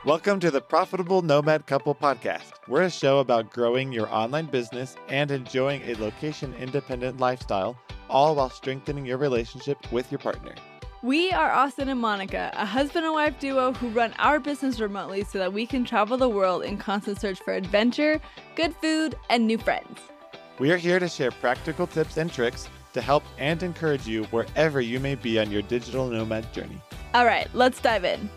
Welcome to the Profitable Nomad Couple Podcast. We're a show about growing your online business and enjoying a location-independent lifestyle, all while strengthening your relationship with your partner. We are Austin and Monica, a husband and wife duo who run our business remotely so that we can travel the world in constant search for adventure, good food, and new friends. We are here to share practical tips and tricks to help and encourage you wherever you may be on your digital nomad journey. All right, let's dive in.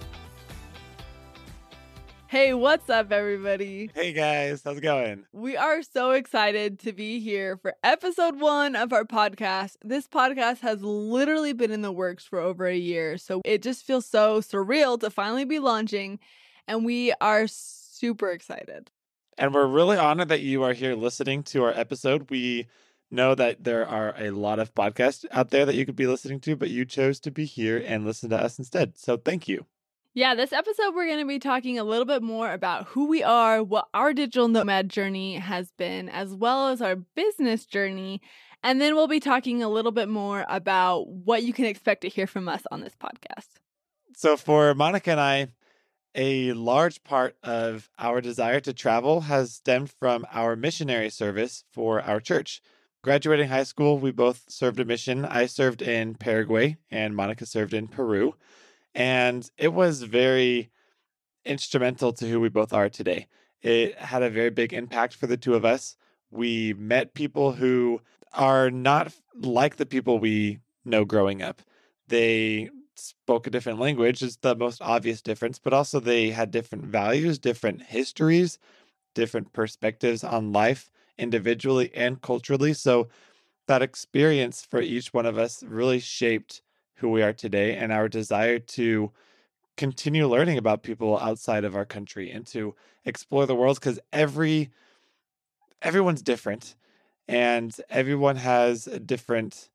Hey, what's up, everybody? Hey guys, how's it going? We are so excited to be here for episode 1 of our podcast. This podcast has literally been in the works for over a year, so it just feels so surreal to finally be launching, and we are super excited. And we're really honored that you are here listening to our episode. We know that there are a lot of podcasts out there that you could be listening to, but you chose to be here and listen to us instead. So thank you. Yeah, this episode, we're going to be talking a little bit more about who we are, what our digital nomad journey has been, as well as our business journey. And then we'll be talking a little bit more about what you can expect to hear from us on this podcast. So for Monica and I, a large part of our desire to travel has stemmed from our missionary service for our church. Graduating high school, we both served a mission. I served in Paraguay and Monica served in Peru. And it was very instrumental to who we both are today. It had a very big impact for the two of us. We met people who are not like the people we know growing up. They spoke a different language, is the most obvious difference, but also they had different values, different histories, different perspectives on life individually and culturally. So that experience for each one of us really shaped who we are today and our desire to continue learning about people outside of our country and to explore the world, because everyone's different and everyone has a different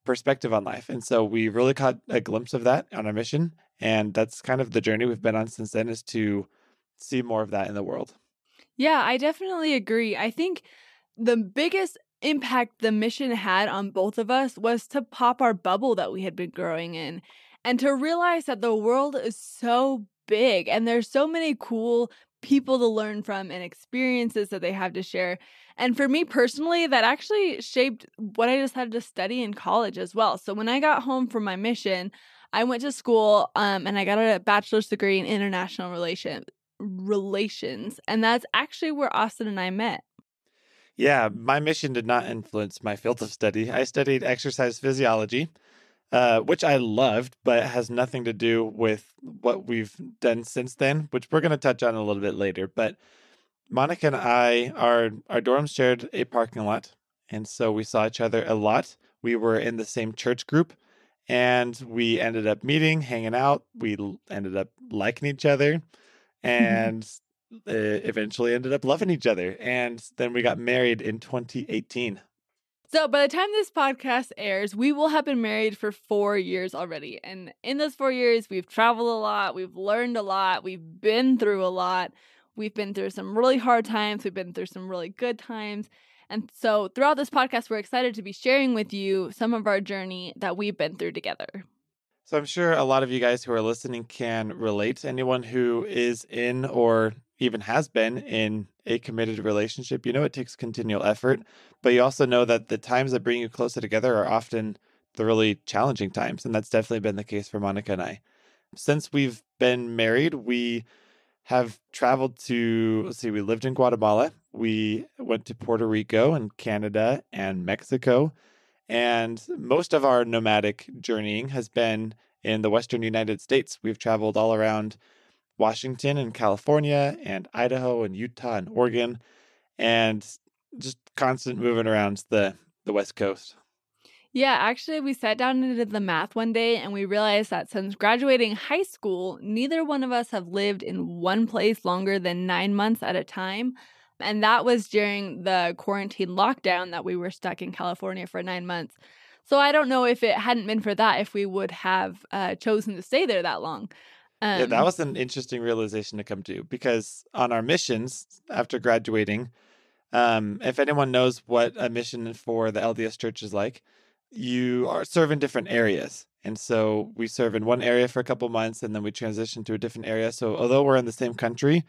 perspective on life. And so we really caught a glimpse of that on our mission. And that's kind of the journey we've been on since then, is to see more of that in the world. Yeah, I definitely agree. I think the biggest impact the mission had on both of us was to pop our bubble that we had been growing in and to realize that the world is so big and there's so many cool people to learn from and experiences that they have to share. And for me personally, that actually shaped what I decided to study in college as well. So when I got home from my mission, I went to school and I got a bachelor's degree in international relations. And that's actually where Austin and I met. Yeah, my mission did not influence my field of study. I studied exercise physiology, which I loved, but has nothing to do with what we've done since then, which we're going to touch on a little bit later. But Monica and I, our dorms shared a parking lot, and so we saw each other a lot. We were in the same church group, and we ended up meeting, hanging out. We ended up liking each other, and eventually ended up loving each other. And then we got married in 2018. So by the time this podcast airs, we will have been married for 4 years already. And in those 4 years, we've traveled a lot. We've learned a lot. We've been through a lot. We've been through some really hard times. We've been through some really good times. And so throughout this podcast, we're excited to be sharing with you some of our journey that we've been through together. So I'm sure a lot of you guys who are listening can relate. Anyone who is in or even has been in a committed relationship, you know it takes continual effort, but you also know that the times that bring you closer together are often the really challenging times. And that's definitely been the case for Monica and I. Since we've been married, we have traveled to, we lived in Guatemala. We went to Puerto Rico and Canada and Mexico. And most of our nomadic journeying has been in the Western United States. We've traveled all around Washington and California and Idaho and Utah and Oregon, and just constant moving around the West Coast. Yeah, actually, we sat down and did the math one day, and we realized that since graduating high school, neither one of us have lived in one place longer than 9 months at a time. And that was during the quarantine lockdown that we were stuck in California for 9 months. So I don't know if it hadn't been for that, if we would have chosen to stay there that long. Yeah, that was an interesting realization to come to, because on our missions after graduating, if anyone knows what a mission for the LDS Church is like, you are serve in different areas. And so we serve in one area for a couple months and then we transition to a different area. So although we're in the same country,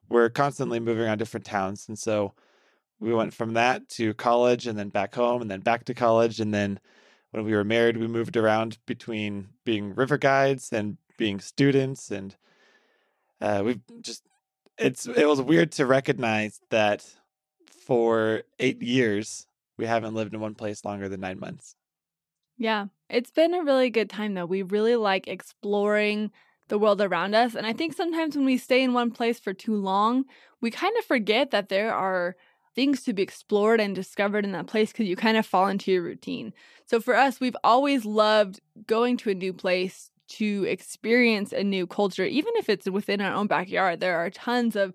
we're constantly moving around different towns. And so we went from that to college and then back home and then back to college. And then when we were married, we moved around between being river guides and being students. And we've just, it was weird to recognize that for 8 years, we haven't lived in one place longer than 9 months. Yeah, it's been a really good time though. We really like exploring the world around us. And I think sometimes when we stay in one place for too long, we kind of forget that there are things to be explored and discovered in that place because you kind of fall into your routine. So for us, we've always loved going to a new place to experience a new culture, even if it's within our own backyard. There are tons of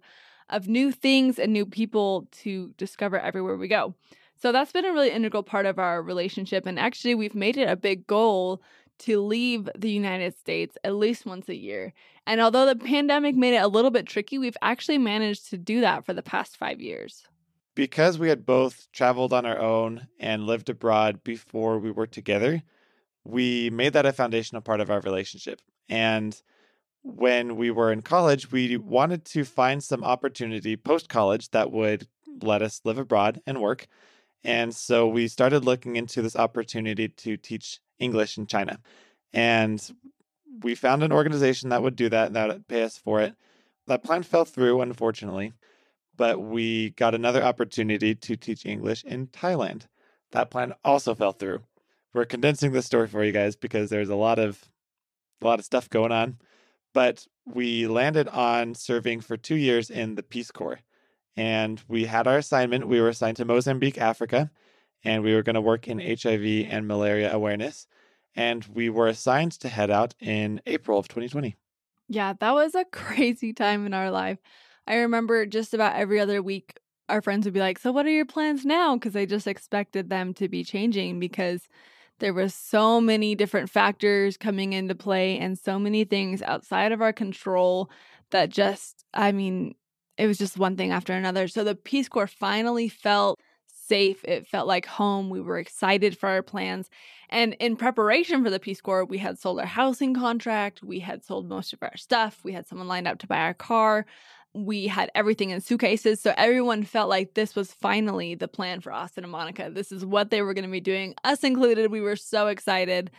new things and new people to discover everywhere we go. So that's been a really integral part of our relationship. And actually, we've made it a big goal to leave the United States at least once a year. And although the pandemic made it a little bit tricky, we've actually managed to do that for the past 5 years. Because we had both traveled on our own and lived abroad before we were together, we made that a foundational part of our relationship. And when we were in college, we wanted to find some opportunity post college that would let us live abroad and work. And so we started looking into this opportunity to teach English in China. And we found an organization that would do that and that would pay us for it. That plan fell through, unfortunately, but we got another opportunity to teach English in Thailand. That plan also fell through. We're condensing this story for you guys because there's a lot of stuff going on. But we landed on serving for 2 years in the Peace Corps. And we had our assignment. We were assigned to Mozambique, Africa, and we were going to work in HIV and malaria awareness. And we were assigned to head out in April of 2020. Yeah, that was a crazy time in our life. I remember just about every other week, our friends would be like, "So what are your plans now?" Because they just expected them to be changing because there were so many different factors coming into play and so many things outside of our control that just, I mean, it was just one thing after another. So the Peace Corps finally felt safe. It felt like home. We were excited for our plans. And in preparation for the Peace Corps, we had sold our housing contract. We had sold most of our stuff. We had someone lined up to buy our car. We had everything in suitcases. So everyone felt like this was finally the plan for Austin and Monica. This is what they were going to be doing, us included. We were so excited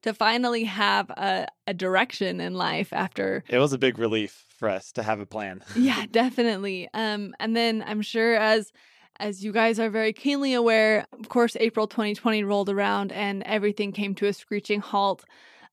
to finally have a direction in life after. It was a big relief for us to have a plan. Yeah, definitely. And then I'm sure as you guys are very keenly aware, of course, April 2020 rolled around and everything came to a screeching halt.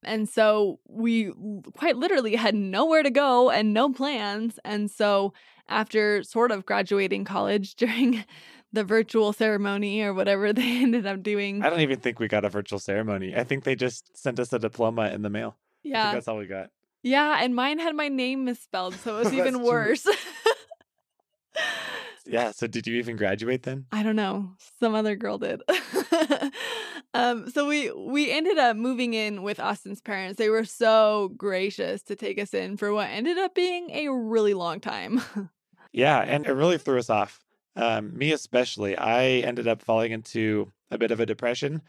And so we quite literally had nowhere to go and no plans. And so after sort of graduating college during the virtual ceremony or whatever they ended up doing. I don't even think we got a virtual ceremony. I think they just sent us a diploma in the mail. I think Yeah. that's all we got. Yeah. And mine had my name misspelled. So it was even That's true. worse. Yeah. So did you even graduate then? I don't know. Some other girl did. So we ended up moving in with Austin's parents. They were so gracious to take us in for what ended up being a really long time. Yeah. And it really threw us off. Me especially. I ended up falling into a bit of a depression.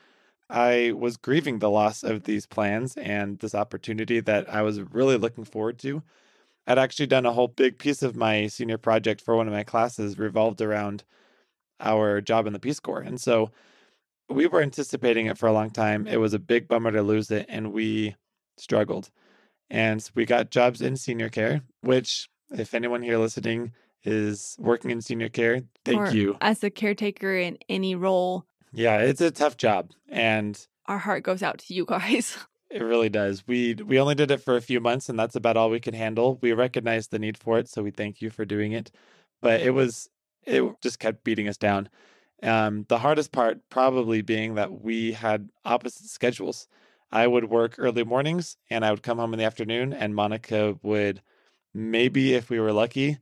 I was grieving the loss of these plans and this opportunity that I was really looking forward to. I'd actually done a whole big piece of my senior project for one of my classes revolved around our job in the Peace Corps. And so we were anticipating it for a long time. It was a big bummer to lose it, and we struggled. And we got jobs in senior care, which, if anyone here listening is working in senior care, thank Or you. as a caretaker in any role, Yeah, it's a tough job, and our heart goes out to you guys. it really does. We only did it for a few months, and that's about all we could handle. We recognized the need for it, so we thank you for doing it. But it just kept beating us down. The hardest part probably being that we had opposite schedules. I would work early mornings, and I would come home in the afternoon, and Monica would maybe, if we were lucky,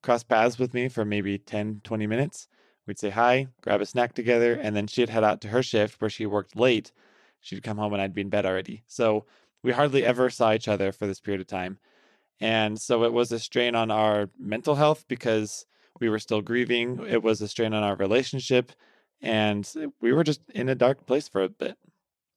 cross paths with me for maybe 10, 20 minutes. We'd say hi, grab a snack together, and then she'd head out to her shift where she worked late. She'd come home and I'd be in bed already. So we hardly ever saw each other for this period of time. And so it was a strain on our mental health because we were still grieving. It was a strain on our relationship. And we were just in a dark place for a bit.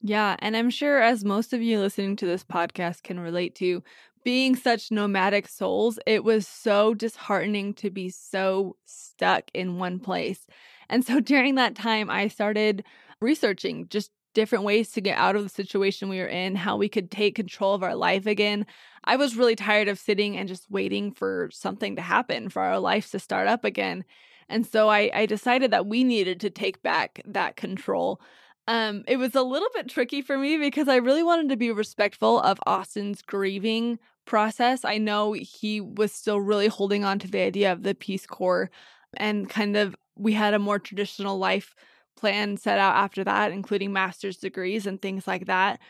Yeah, and I'm sure as most of you listening to this podcast can relate to, being such nomadic souls, it was so disheartening to be so stuck in one place. And so during that time, I started researching just different ways to get out of the situation we were in, how we could take control of our life again. I was really tired of sitting and just waiting for something to happen, for our life to start up again. And so I decided that we needed to take back that control. It was a little bit tricky for me because I really wanted to be respectful of Austin's grieving process. I know he was still really holding on to the idea of the Peace Corps, and kind of we had a more traditional life plan set out after that, including master's degrees and things like that.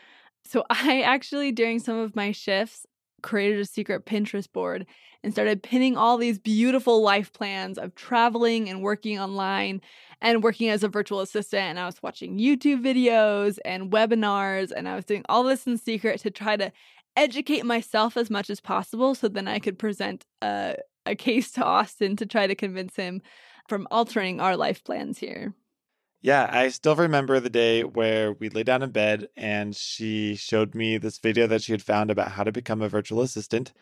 So I actually, during some of my shifts, created a secret Pinterest board and started pinning all these beautiful life plans of traveling and working online and working as a virtual assistant. And I was watching YouTube videos and webinars, and I was doing all this in secret to try to educate myself as much as possible so then I could present a case to Austin to try to convince him from altering our life plans here. Yeah, I still remember the day where we lay down in bed and she showed me this video that she had found about how to become a virtual assistant.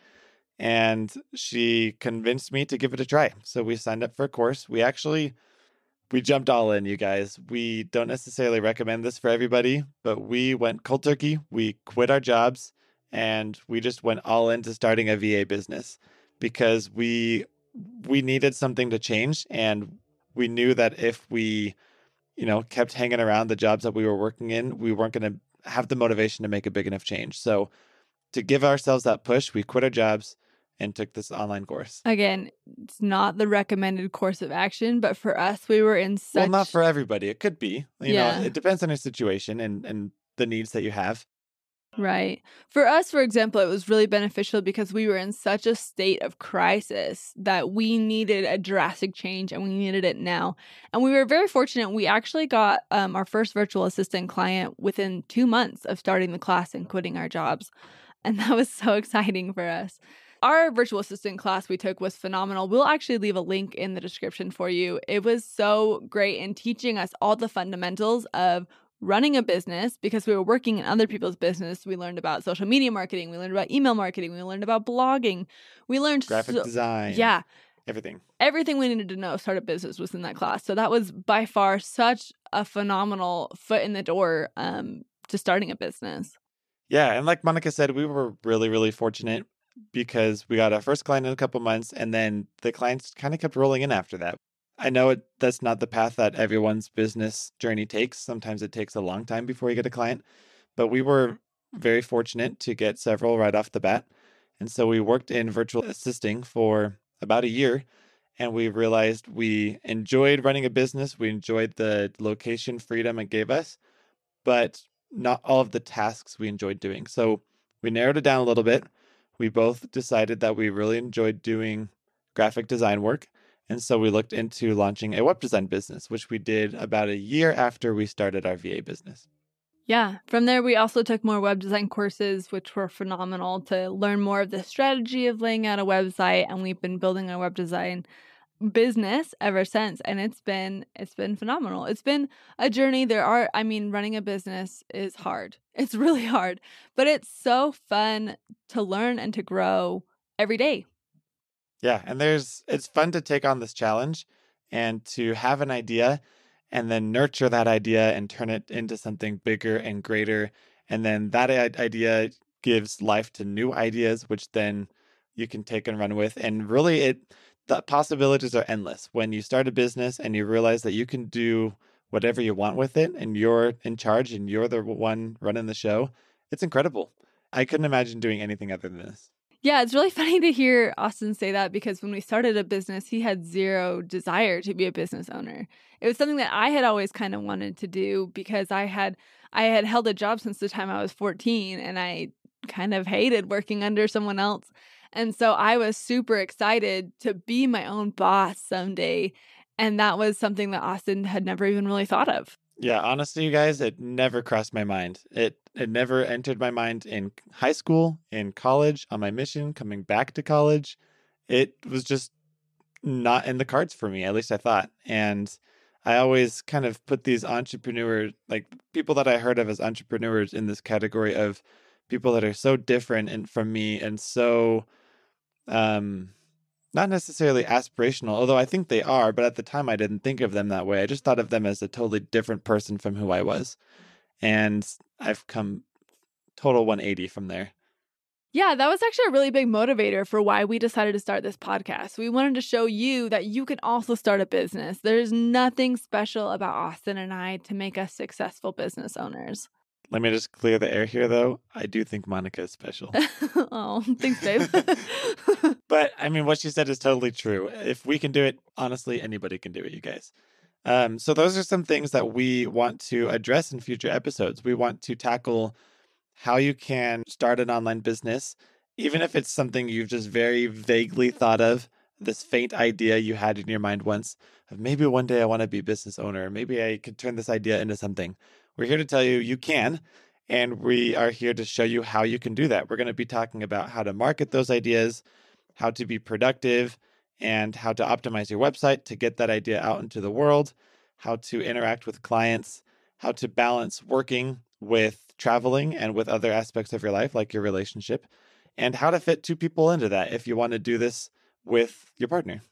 And she convinced me to give it a try. So we signed up for a course. We jumped all in, you guys. We don't necessarily recommend this for everybody, but we went cold turkey. We quit our jobs and we just went all into starting a VA business because we needed something to change, and we knew that if we, kept hanging around the jobs that we were working in, we weren't going to have the motivation to make a big enough change. So to give ourselves that push, we quit our jobs and took this online course. Again, it's not the recommended course of action, but for us, we were in Well, not such. for everybody. It could be. Yeah. It depends on your situation and the needs that you have. Right. For us, for example, it was really beneficial because we were in such a state of crisis that we needed a drastic change and we needed it now. And we were very fortunate. We actually got our first virtual assistant client within 2 months of starting the class and quitting our jobs. And that was so exciting for us. Our virtual assistant class we took was phenomenal. We'll actually leave a link in the description for you. It was so great in teaching us all the fundamentals of running a business because we were working in other people's business. We learned about social media marketing. We learned about email marketing. We learned about blogging. We learned Graphic design. Yeah. Everything. Everything we needed to know to start a business was in that class. So that was by far such a phenomenal foot in the door to starting a business. Yeah. And like Monica said, we were really, really fortunate because we got our first client in a couple months, and then the clients kind of kept rolling in after that. I know that's not the path that everyone's business journey takes. Sometimes it takes a long time before you get a client, but we were very fortunate to get several right off the bat. And so we worked in virtual assisting for about a year, and we realized we enjoyed running a business. We enjoyed the location freedom it gave us, but not all of the tasks we enjoyed doing. So we narrowed it down a little bit. We both decided that we really enjoyed doing graphic design work. And so we looked into launching a web design business, which we did about a year after we started our VA business. Yeah. From there, we also took more web design courses, which were phenomenal to learn more of the strategy of laying out a website. And we've been building our web design business ever since. And it's been phenomenal. It's been a journey. Running a business is hard. It's really hard, but it's so fun to learn and to grow every day. Yeah. And it's fun to take on this challenge and to have an idea and then nurture that idea and turn it into something bigger and greater. And then that idea gives life to new ideas, which then you can take and run with. And really, the possibilities are endless. When you start a business and you realize that you can do whatever you want with it and you're in charge and you're the one running the show, it's incredible. I couldn't imagine doing anything other than this. Yeah, it's really funny to hear Austin say that because when we started a business, he had zero desire to be a business owner. It was something that I had always kind of wanted to do because I had held a job since the time I was 14 and I kind of hated working under someone else. And so I was super excited to be my own boss someday. And that was something that Austin had never even really thought of. Yeah, honestly, you guys, it never crossed my mind. It never entered my mind in high school, in college, on my mission, coming back to college. It was just not in the cards for me, at least I thought. And I always kind of put these like people that I heard of as entrepreneurs in this category of people that are so different from me and so um, not necessarily aspirational, although I think they are, but at the time I didn't think of them that way. I just thought of them as a totally different person from who I was. And I've come total 180 from there. Yeah, that was actually a really big motivator for why we decided to start this podcast. We wanted to show you that you can also start a business. There's nothing special about Austin and I to make us successful business owners. Let me just clear the air here, though. I do think Monica is special. Oh, thanks, babe. But I mean, what she said is totally true. If we can do it, honestly, anybody can do it, you guys. So those are some things that we want to address in future episodes. We want to tackle how you can start an online business, even if it's something you've just very vaguely thought of, this faint idea you had in your mind once of maybe one day I want to be a business owner. Maybe I could turn this idea into something. We're here to tell you you can, and we are here to show you how you can do that. We're going to be talking about how to market those ideas, how to be productive, and how to optimize your website to get that idea out into the world, how to interact with clients, how to balance working with traveling and with other aspects of your life, like your relationship, and how to fit two people into that if you want to do this with your partner.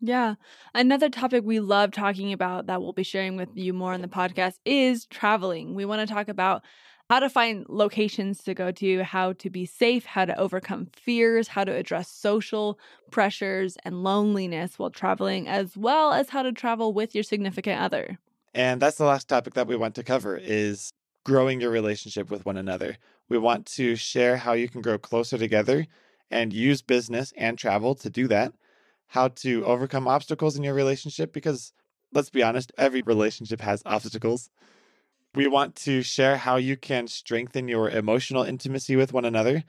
Yeah. Another topic we love talking about that we'll be sharing with you more on the podcast is traveling. We want to talk about how to find locations to go to, how to be safe, how to overcome fears, how to address social pressures and loneliness while traveling, as well as how to travel with your significant other. And that's the last topic that we want to cover is growing your relationship with one another. We want to share how you can grow closer together and use business and travel to do that, how to overcome obstacles in your relationship, because let's be honest, every relationship has obstacles. We want to share how you can strengthen your emotional intimacy with one another.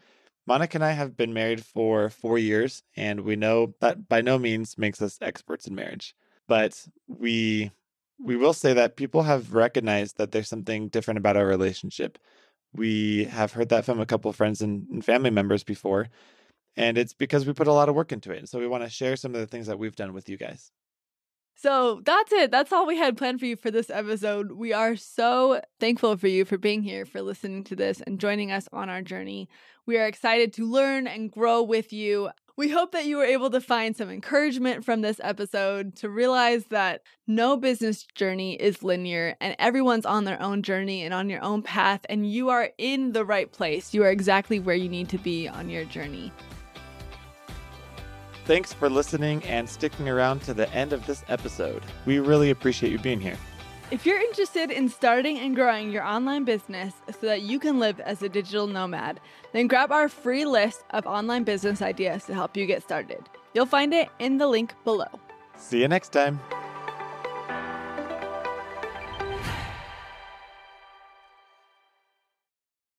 Monica and I have been married for 4 years, and we know that by no means makes us experts in marriage. But we will say that people have recognized that there's something different about our relationship. We have heard that from a couple of friends and family members before, and it's because we put a lot of work into it. And so we want to share some of the things that we've done with you guys. So that's it. That's all we had planned for you for this episode. We are so thankful for you for being here, for listening to this and joining us on our journey. We are excited to learn and grow with you. We hope that you were able to find some encouragement from this episode to realize that no business journey is linear and everyone's on their own journey and on your own path, and you are in the right place. You are exactly where you need to be on your journey. Thanks for listening and sticking around to the end of this episode. We really appreciate you being here. If you're interested in starting and growing your online business so that you can live as a digital nomad, then grab our free list of online business ideas to help you get started. You'll find it in the link below. See you next time.